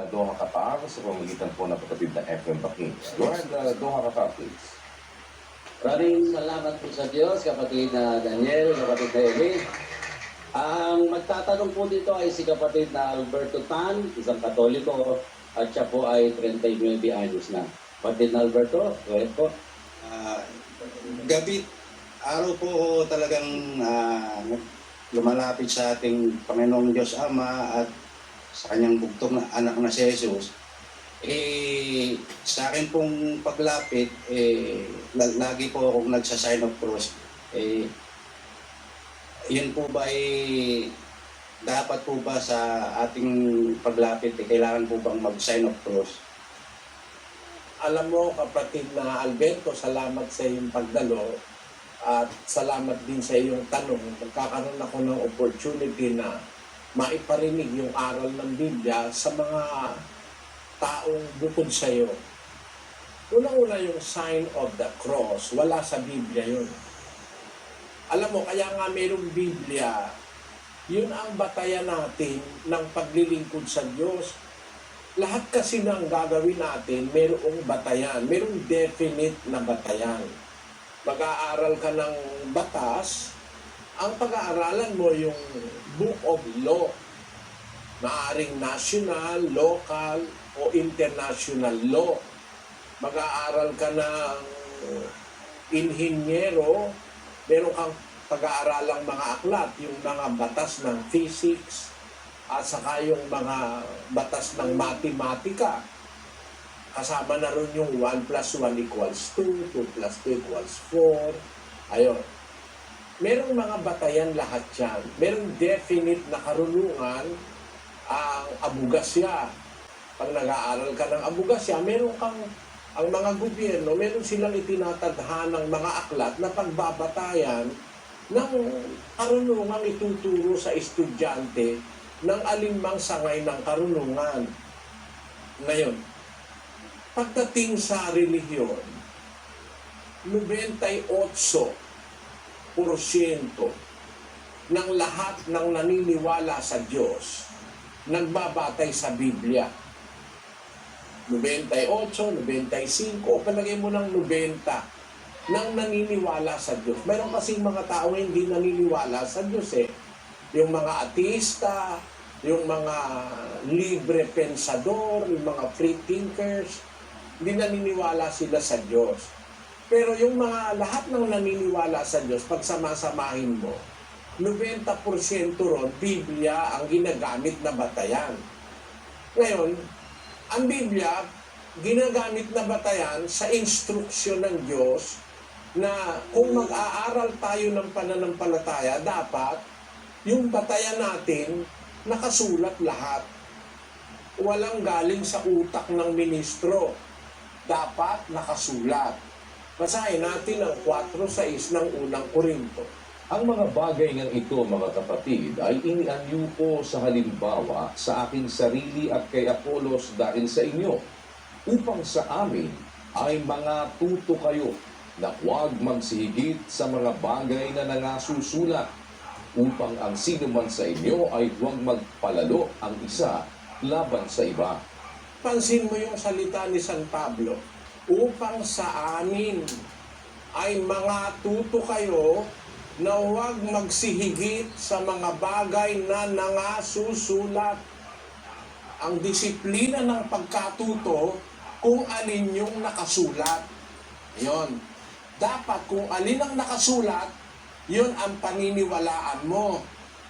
Doha Qatar sa pamamagitan po ng kapatid na FM Bakings. Go ahead, Doha Qatar, please. Maraming salamat po sa Diyos, kapatid na Daniel, kapatid na Erin. Ang magtatanong po dito ay si kapatid na Alberto Tan, isang Katoliko, at siya po ay 39 anyos na. Kapatid na Alberto, go ahead po. Gabi, araw po talagang lumalapit sa ating Panginoong Diyos Ama at sa kanyang bugtong na anak na si Jesus. Sa akin pong paglapit, lagi po akong nagsa-sign of cross. Yun po ba dapat po ba sa ating paglapit, kailangan po bang mag-sign of cross? Alam mo, kapatid na Alberto, salamat sa iyong pagdalo at salamat din sa iyong tanong. Nagkakaroon ako ng opportunity na maiparinig yung aral ng Biblia sa mga taong bukod sa iyo. Unang-una yung sign of the cross, wala sa Biblia yun. Alam mo, kaya nga mayroong Biblia, yun ang batayan natin ng paglilingkod sa Diyos. Lahat kasi ng gagawin natin, mayroong batayan, mayroong definite na batayan. Mag-aaral ka ng batas, ang pag-aaralan mo yung Book of Law. Maaring national, local, o international law. Mag-aaral ka ng inhinyero, meron kang pag-aaralang mga aklat, yung mga batas ng physics, at saka yung mga batas ng matematika. Kasama na rin yung 1 plus 1 equals 2, 2 plus 2 equals 4. Ayun. Merong mga batayan lahat yan. Merong definite na karunungan ang abugasya. Pag nag-aaral ka ng abugasya, meron kang, ang mga gobyerno, meron silang itinatadhanang mga aklat na pagbabatayan ng karunungang ituturo sa estudyante ng alinmang sangay ng karunungan. Ngayon, pagdating sa relihiyon, 98% ng lahat ng naniniwala sa Diyos nagbabatay sa Biblia. 98, 95, o palagay mo ng 90 ng naniniwala sa Diyos. Mayroon kasing mga tao hindi naniniwala sa Diyos Yung mga ateista, yung mga libre pensador, yung mga free thinkers, hindi naniniwala sila sa Diyos. Pero yung mga lahat ng naniniwala sa Diyos, pag samasamahin mo, 90% ron, Biblia ang ginagamit na batayan. Ngayon, ang Biblia, ginagamit na batayan sa instruksyon ng Diyos na kung mag-aaral tayo ng pananampalataya, dapat yung batayan natin, nakasulat lahat. Walang galing sa utak ng ministro. Dapat nakasulat. Basahin natin ang 4:6 ng unang Korinto. Ang mga bagay ng ito, mga kapatid, ay inianyo ko sa halimbawa sa aking sarili at kay Apolos dahil sa inyo, upang sa amin ay mga tuto kayo na huwag magsihigit sa mga bagay na nangasusulat, upang ang sino man sa inyo ay huwag magpalalo ang isa laban sa iba. Pansin mo yung salita ni San Pablo, upang sa amin ay mga tuto kayo na huwag magsihigit sa mga bagay na nangasusulat. Ang disiplina ng pagkatuto kung alin yung nakasulat. Yon. Dapat kung alin ang nakasulat, yun ang paniniwalaan mo.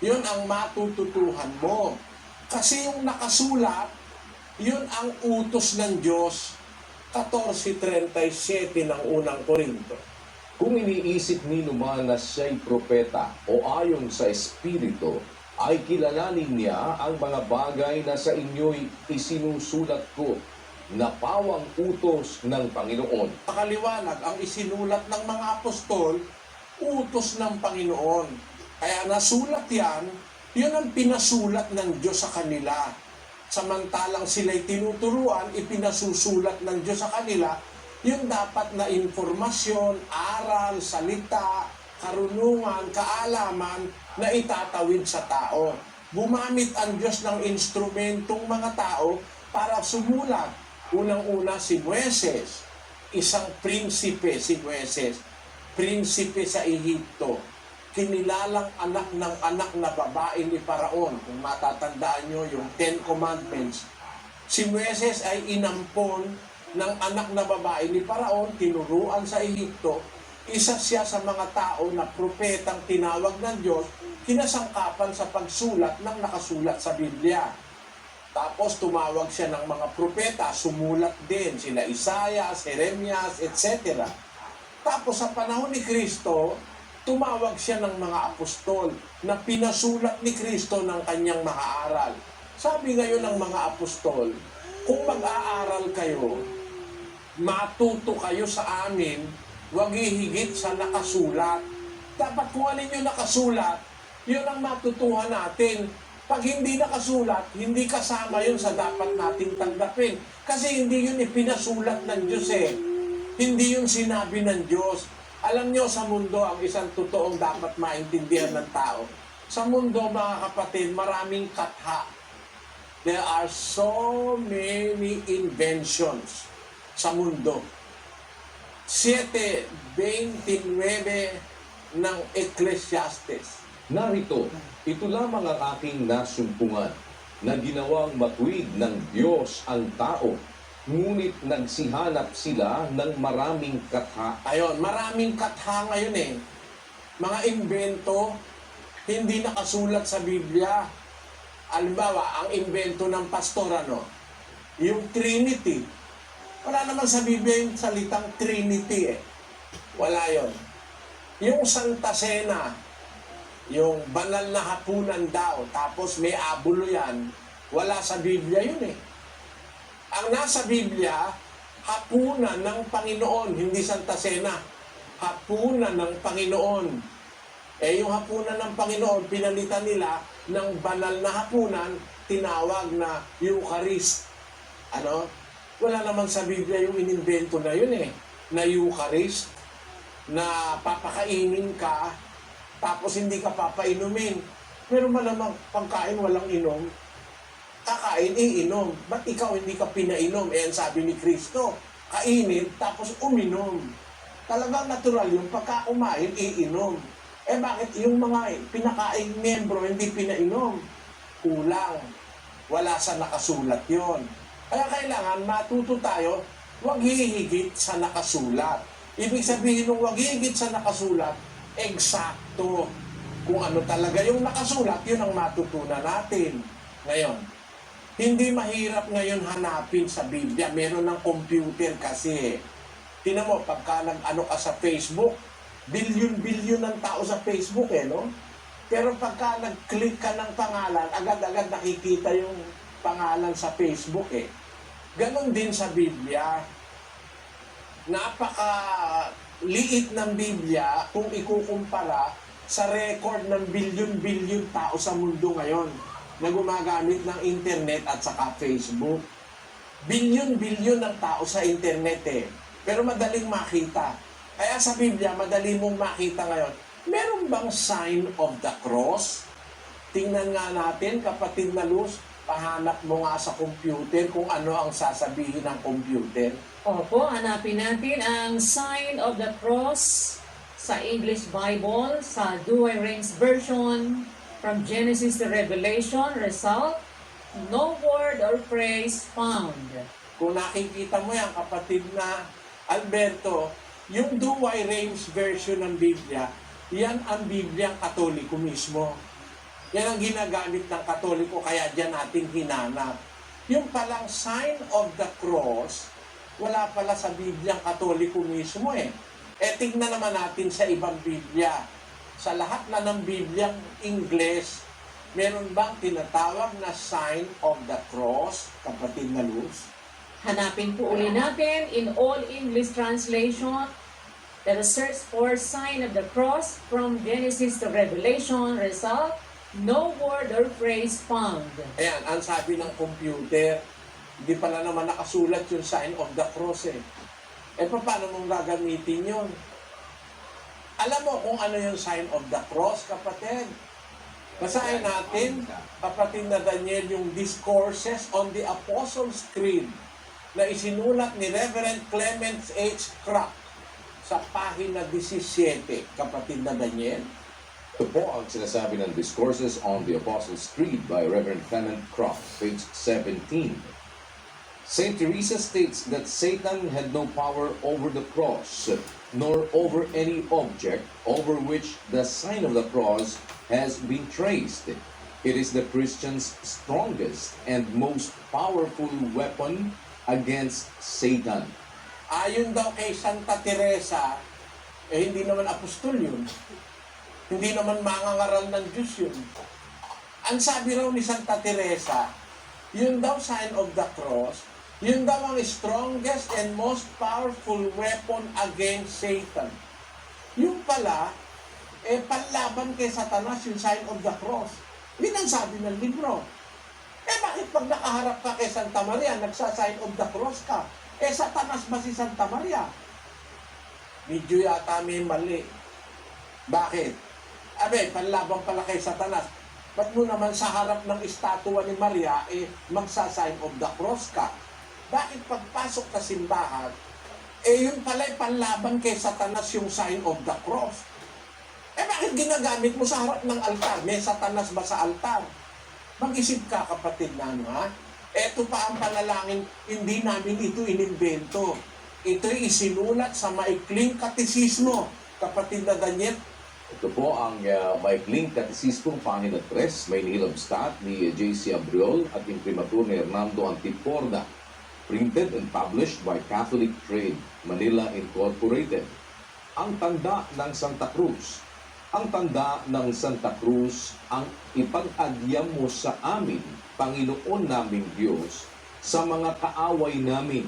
Yun ang matututuhan mo. Kasi yung nakasulat, yun ang utos ng Diyos. 14:37 ng unang Korinto. Kung iniisip ni naman na siya'y propeta o ayon sa Espiritu, ay kilalanin niya ang mga bagay na sa inyo'y isinusulat ko na pawang utos ng Panginoon. Pakaliwanag, ang isinulat ng mga apostol, utos ng Panginoon. Kaya nasulat yan, yun ang pinasulat ng Diyos sa kanila. Samantalang sila'y tinuturuan, ipinasusulat ng Diyos sa kanila, yung dapat na informasyon, aral, salita, karunungan, kaalaman na itatawid sa tao. Gumamit ang Diyos ng instrumentong mga tao para sumulat. Unang-una si Moises, isang prinsipe si Moises, prinsipe sa Ehipto, kinilalang anak ng anak na babae ni Paraon. Kung matatandaan nyo yung Ten Commandments, si Moises ay inampon ng anak na babae ni Paraon, tinuruan sa Ehipto. Isa siya sa mga tao na propetang tinawag ng Diyos, kinasangkapan sa pagsulat ng nakasulat sa Biblia. Tapos tumawag siya ng mga propeta, sumulat din sila Isaias, Jeremias, etc. Tapos sa panahon ni Kristo, tumawag siya ng mga apostol na pinasulat ni Kristo ng kanyang mga aral. Sabi ngayon ng mga apostol, kung mag-aaral kayo, matuto kayo sa amin, huwag hihigit sa nakasulat. Dapat kung alin yung nakasulat, yun ang matutuhan natin. Pag hindi nakasulat, hindi kasama yun sa dapat nating tanggapin. Kasi hindi yun ipinasulat ng Diyos eh. Hindi yun sinabi ng Diyos. Alam nyo, sa mundo, ang isang totoong dapat maintindihan ng tao. Sa mundo, mga kapatid, maraming katha. There are so many inventions sa mundo. 7:29 ng Ecclesiastes. Narito, ito lamang ang aking nasumpungan na ginawang matuwid ng Diyos ang tao, ngunit nagsihanap sila ng maraming katha. Ayon, maraming katha ngayon eh. Mga imbento, hindi nakasulat sa Biblia. Halimbawa, ang imbento ng pastor, yung Trinity. Wala naman sa Biblia yung salitang Trinity eh. Wala yon. Yung Santa Cena, yung banal na hapunan daw, tapos may abulo yan, wala sa Biblia yun eh. Ang nasa Biblia, hapunan ng Panginoon, hindi Santa Cena. Hapunan ng Panginoon. Eh yung hapunan ng Panginoon, pinalitan nila ng banal na hapunan, tinawag na Eucharist. Wala naman sa Biblia yung inimbento na yun eh, na Eucharist, na papakainin ka, tapos hindi ka papainumin. Meron ba namang pagkain walang inom? Kakain, iinom. Ba't ikaw hindi ka pinainom? Eh, ang sabi ni Kristo, kainin, tapos uminom. Talagang natural yung pagka kumain, iinom. Eh, bakit yung mga pinakain miyembro hindi pinainom? Kulang. Wala sa nakasulat yon. Kaya kailangan matuto tayo, huwag hihigit sa nakasulat. Ibig sabihin ng huwag hihigit sa nakasulat, eksakto. Kung ano talaga yung nakasulat, yun ang matutunan natin. Ngayon, hindi mahirap ngayon hanapin sa Biblia. Meron ng computer kasi. Tingnan mo, pagka nag-ano ka sa Facebook, bilyon-bilyon ng tao sa Facebook no? Pero pagka nag-click ka ng pangalan, agad-agad nakikita yung pangalan sa Facebook Ganon din sa Biblia. Napaka-liit ng Biblia kung ikukumpara sa record ng bilyon-bilyon tao sa mundo ngayon na gumagamit ng internet at saka Facebook. Bilyon-bilyon ng tao sa internet pero madaling makita. Kaya sa Biblia, madali mong makita ngayon, meron bang sign of the cross? Tingnan nga natin, kapatid na Luz, pahanap mo nga sa computer kung ano ang sasabihin ng computer. Opo, hanapin natin ang sign of the cross sa English Bible, sa Douay Rheims version, from Genesis to Revelation. Result, no word or phrase found. Kung nakikita mo yan, kapatid na Alberto, yung Douay Rheims version ng Biblia, yan ang Bibliang Katoliko mismo. Yan ang ginagamit ng Katoliko, kaya dyan natin hinanap. Yung palang sign of the cross, wala pala sa Bibliang Katoliko mismo tingnan naman natin sa ibang Biblia. Sa lahat na ng Bibliang Ingles, meron bang tinatawag na sign of the cross, kapatid na Luz? Hanapin po uli natin in all English translation. Let us search for sign of the cross from Genesis to Revelation. Result, no word or phrase found. Ayan, ang sabi ng computer, hindi pala naman nakasulat yung sign of the cross paano mong gagamitin yun? Alam mo kung ano yung sign of the cross, kapatid? Basahin natin, kapatid na Daniel, yung Discourses on the Apostles' Creed na isinulat ni Reverend Clement H. Crack sa pahina 17, kapatid na Daniel. Ito po ang sinasabi ng Discourses on the Apostles' Creed by Reverend Clement Croft, page 17. Saint Teresa states that Satan had no power over the cross, nor over any object over which the sign of the cross has been traced. It is the Christian's strongest and most powerful weapon against Satan. Ayon daw kay Santa Teresa, hindi naman apostol yun. Hindi naman mangangaral ng Diyos yun. Ang sabi raw ni Santa Teresa, yun daw sign of the cross, yun daw ang strongest and most powerful weapon against Satan. Yung pala, panlaban kay Satanas yung sign of the cross. Yun ang sabi ng libro. Bakit pag nakaharap ka kay Santa Maria, nagsa-sign of the cross ka? Satanas ba si Santa Maria? Medyo yata may mali. Bakit? Panlaban pala kay Satanas. Ba't mo naman sa harap ng estatwa ni Maria, magsa-sign of the cross ka? Bakit pagpasok sa simbahan, yun pala'y panlaban kay Satanas yung sign of the cross? Bakit ginagamit mo sa harap ng altar? May Satanas ba sa altar? Mag-isip ka, kapatid na ha? Ito pa ang panalangin, hindi namin ito inimbento. Ito'y isinulat sa maikling katisismo, kapatid na Daniel. Ito po ang maikling katisismong pahina 3, may nilabstat ni J.C. Abriol at imprimatur ni Hernando Antiporda. Printed and published by Catholic Trade, Manila Incorporated. Ang tanda ng Santa Cruz. Ang tanda ng Santa Cruz ang ipag-adyam mo sa amin, Panginoon naming Diyos, sa mga kaaway namin.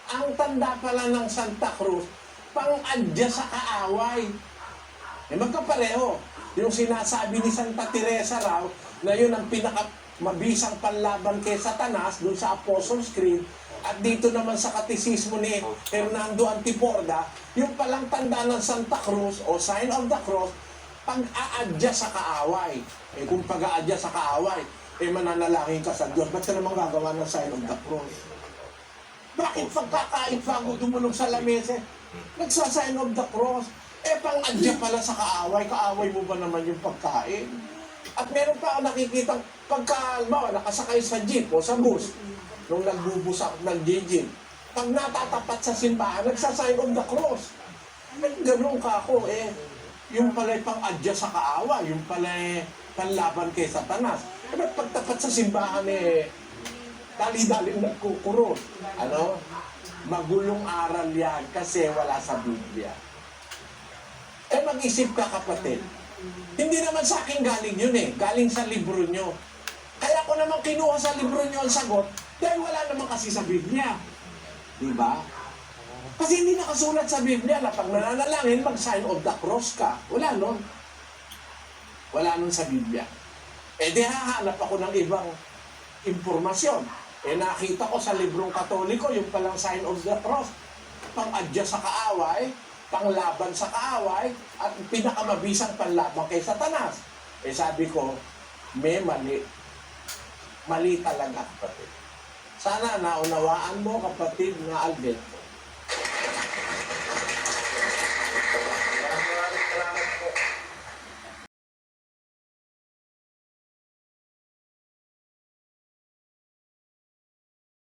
Ang tanda pala ng Santa Cruz, pang-adya sa kaaway. Magkapareho. Yung sinasabi ni Santa Teresa raw, na yun ang pinakamabisang panlaban kay Satanas, dun sa Apostles' Creed, at dito naman sa katisismo ni Hernando Antiporda, yung palang tanda ng Santa Cruz o sign of the cross, pag-aadya sa kaaway. Kung pag-aadya sa kaaway, mananalangin ka sa Diyos, ba't ka naman gagawa ng sign of the cross? Bakit pagkakain pa ako dumulog sa lamesa, nagsa-sign of the cross? Pang-adya pala sa kaaway, kaaway mo ba naman yung pagkain? At meron pa ako nakikita, nakasakay sa jeep o sa bus, nung nagbubusak ng jeep, pag natatapat sa simbahan, nagsa-sign of the cross. Ganun ka ako, yung pala'y pang-adya sa kaawa, yung pala'y panlaban kay Satanas. Ba't pagtapat sa simbahan, dali-daling nagkukurot? Magulong aral yan kasi wala sa Biblia. Mag-isip ka, kapatid. Hindi naman sa akin galing yun galing sa libro nyo. Kaya ko naman kinuha sa libro nyo ang sagot dahil wala naman kasi sa Biblia. Diba? Kasi hindi nakasulat sa Biblia na pag nananalangin, mag-sign of the cross ka. Wala nun. Wala nun sa Biblia. Di hahanap ako ng ibang impormasyon. Nakita ko sa librong Katoliko, yung palang sign of the cross, pang-adya sa kaaway, panglaban sa kaaway, at pinakamabisang panlaban kay Satanas. Sabi ko, may mali. Mali talaga, kapatid. Sana naunawaan mo, kapatid na Albert,